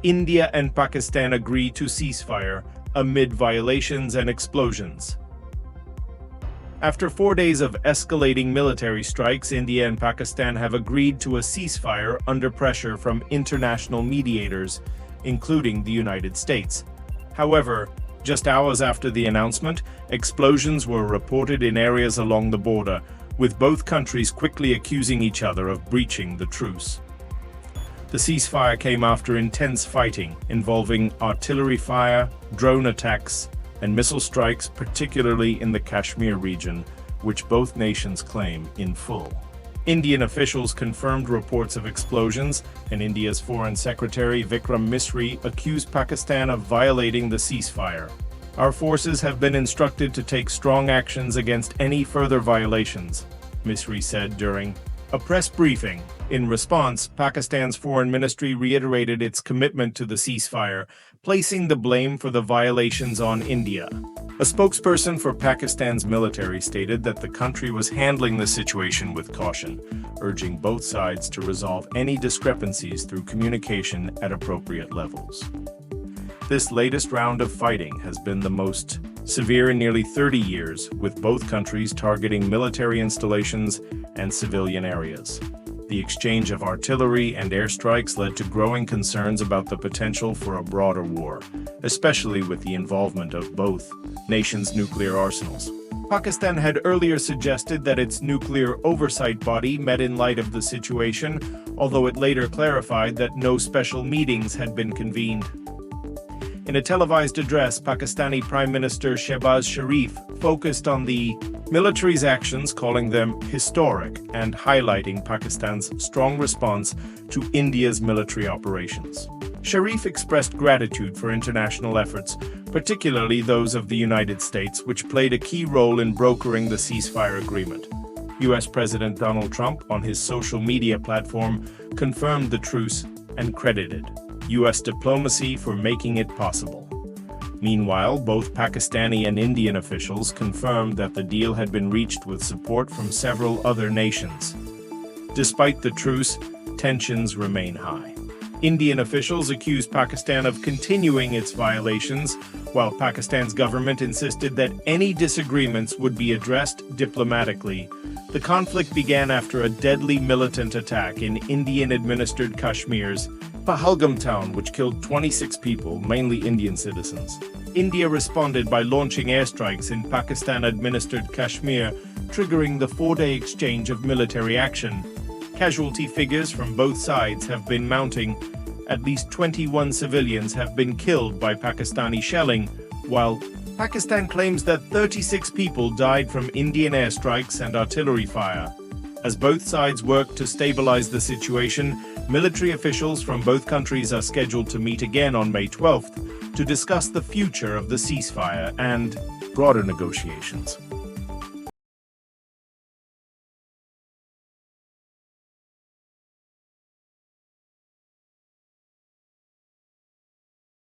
India and Pakistan agree to ceasefire amid violations and explosions. After 4 days of escalating military strikes, India and Pakistan have agreed to a ceasefire under pressure from international mediators, including the United States. However, just hours after the announcement, explosions were reported in areas along the border, with both countries quickly accusing each other of breaching the truce. The ceasefire came after intense fighting involving artillery fire, drone attacks, and missile strikes, particularly in the Kashmir region, which both nations claim in full. Indian officials confirmed reports of explosions, and India's Foreign Secretary Vikram Misri accused Pakistan of violating the ceasefire. Our forces have been instructed to take strong actions against any further violations, Misri said during a press briefing. In response, Pakistan's foreign ministry reiterated its commitment to the ceasefire, placing the blame for the violations on India. A spokesperson for Pakistan's military stated that the country was handling the situation with caution, urging both sides to resolve any discrepancies through communication at appropriate levels. This latest round of fighting has been the most severe in nearly 30 years, with both countries targeting military installations and civilian areas. The exchange of artillery and airstrikes led to growing concerns about the potential for a broader war, especially with the involvement of both nations' nuclear arsenals. Pakistan had earlier suggested that its nuclear oversight body met in light of the situation, although it later clarified that no special meetings had been convened. In a televised address, Pakistani Prime Minister Shehbaz Sharif focused on the military's actions, calling them historic and highlighting Pakistan's strong response to India's military operations. Sharif expressed gratitude for international efforts, particularly those of the United States, which played a key role in brokering the ceasefire agreement. U.S. President Donald Trump, on his social media platform, confirmed the truce and credited U.S. diplomacy for making it possible. Meanwhile, both Pakistani and Indian officials confirmed that the deal had been reached with support from several other nations. Despite the truce, tensions remain high. Indian officials accused Pakistan of continuing its violations, while Pakistan's government insisted that any disagreements would be addressed diplomatically. The conflict began after a deadly militant attack in Indian-administered Kashmir's Pahalgam town, which killed 26 people, mainly Indian citizens. India responded by launching airstrikes in Pakistan-administered Kashmir, triggering the 4-day exchange of military action. Casualty figures from both sides have been mounting. At least 21 civilians have been killed by Pakistani shelling, while Pakistan claims that 36 people died from Indian airstrikes and artillery fire. As both sides work to stabilize the situation, military officials from both countries are scheduled to meet again on May 12th to discuss the future of the ceasefire and broader negotiations.